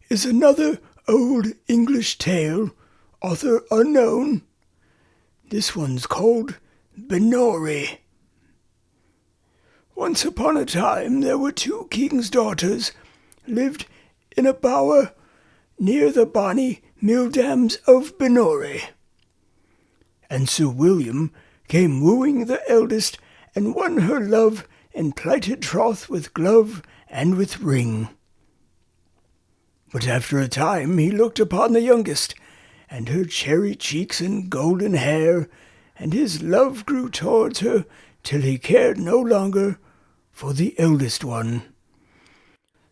is another old English tale, author unknown. This one's called Binnorie. Once upon a time there were two kings' daughters lived in a bower near the bonny mill dams of Binnorie. And Sir William came wooing the eldest and won her love and plighted troth with glove and with ring. But after a time he looked upon the youngest, and her cherry cheeks and golden hair, and his love grew towards her till he cared no longer for the eldest one.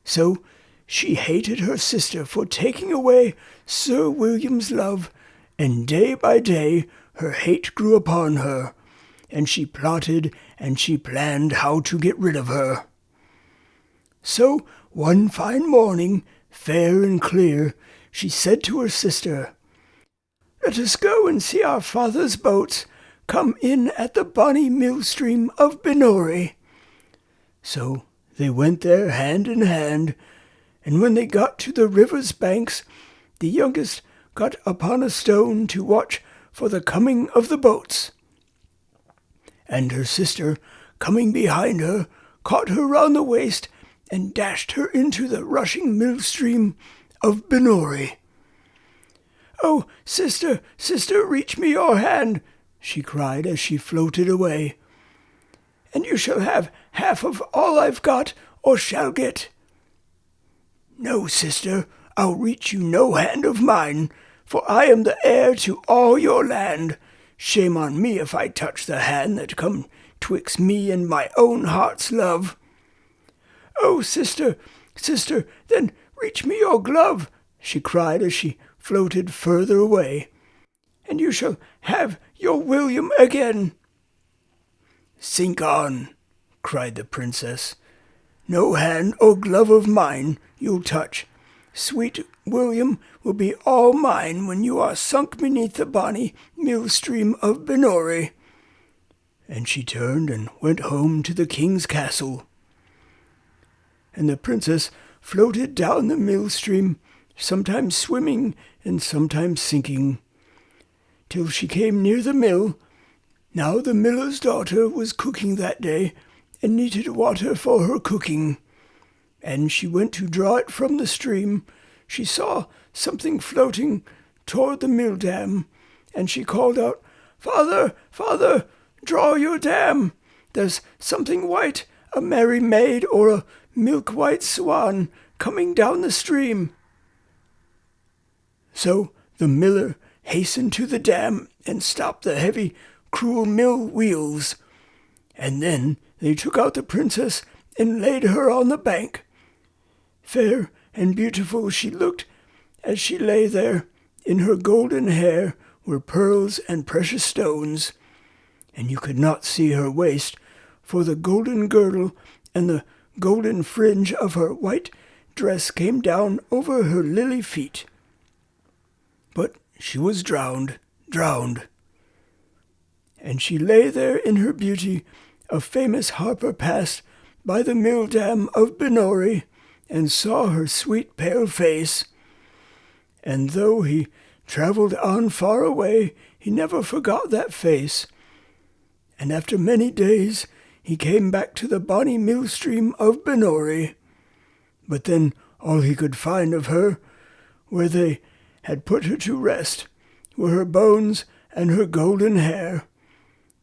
So she hated her sister for taking away Sir William's love, and day by day her hate grew upon her, and she plotted and she planned how to get rid of her. So one fine morning, fair and clear, she said to her sister, "Let us go and see our father's boats come in at the bonny mill stream of Binnorie." So they went there hand in hand, and when they got to the river's banks, the youngest got upon a stone to watch for the coming of the boats. And her sister, coming behind her, caught her round the waist and dashed her into the rushing mill stream of Binnorie. "Oh, sister, sister, reach me your hand," she cried as she floated away, "and you shall have half of all I've got or shall get." "No, sister, I'll reach you no hand of mine, for I am the heir to all your land. Shame on me if I touch the hand that come 'twixt me and my own heart's love." "Oh, sister, sister, then reach me your glove," she cried as she floated further away, "and you shall have your William again." "Sink on," cried the princess. "No hand or glove of mine you'll touch. Sweet William will be all mine when you are sunk beneath the bonny mill stream of Binnorie." And she turned and went home to the king's castle. And the princess floated down the mill stream, sometimes swimming and sometimes sinking, till she came near the mill. Now the miller's daughter was cooking that day, and needed water for her cooking. And she went to draw it from the stream. She saw something floating toward the mill dam, and she called out, "Father, father, draw your dam. There's something white, a merry maid or a milk-white swan, coming down the stream." So the miller hastened to the dam and stopped the heavy, cruel mill wheels. And then they took out the princess and laid her on the bank. Fair and beautiful she looked as she lay there. In her golden hair were pearls and precious stones, and you could not see her waist, for the golden girdle and the golden fringe of her white dress came down over her lily feet. But she was drowned. And she lay there in her beauty. A famous harper passed by the mill dam of Binnorie, and saw her sweet pale face. And though he travelled on far away, he never forgot that face. And after many days he came back to the bonny mill stream of Binnorie. But then all he could find of her, where they had put her to rest, were her bones and her golden hair.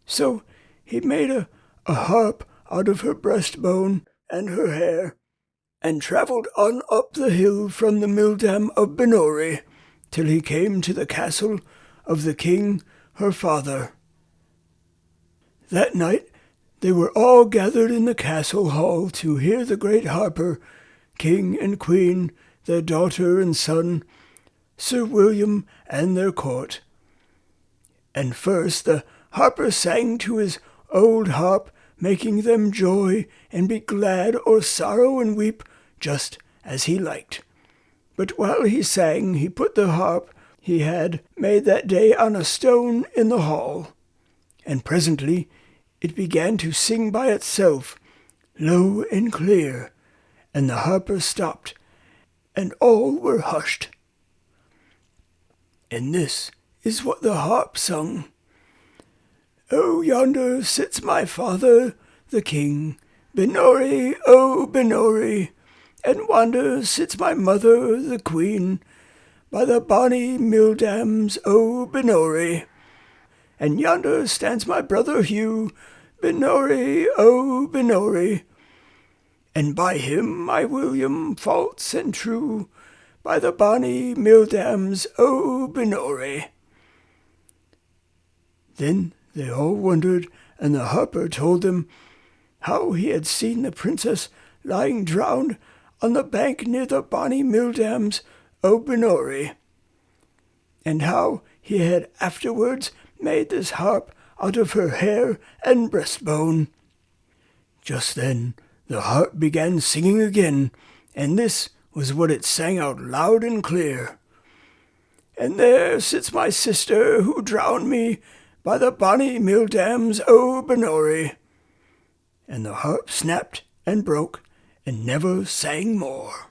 So he made a harp out of her breastbone and her hair, and travelled on up the hill from the mill dam of Binnorie, till he came to the castle of the king, her father. That night they were all gathered in the castle hall to hear the great harper, king and queen, their daughter and son, Sir William, and their court. And first the harper sang to his old harp, making them joy and be glad or sorrow and weep, just as he liked. But while he sang, he put the harp he had made that day on a stone in the hall, and presently it began to sing by itself, low and clear, and the harper stopped, and all were hushed. And this is what the harp sung. "Oh, yonder sits my father, the king, Binnorie, oh, Binnorie, and wander sits my mother, the queen, by the bonny mill dams, oh, Binnorie. And yonder stands my brother Hugh, Binnorie, oh, Binnorie, and by him my William, false and true, by the bonny mill dams, oh, Binnorie." Then they all wondered, and the harper told them how he had seen the princess lying drowned on the bank near the bonny mill dams, oh, Binnorie, and how he had afterwards made this harp out of her hair and breastbone. Just then the harp began singing again, and this was what it sang out loud and clear. "And there sits my sister who drowned me by the bonny mill dams, oh, Binnorie." And the harp snapped and broke and never sang more.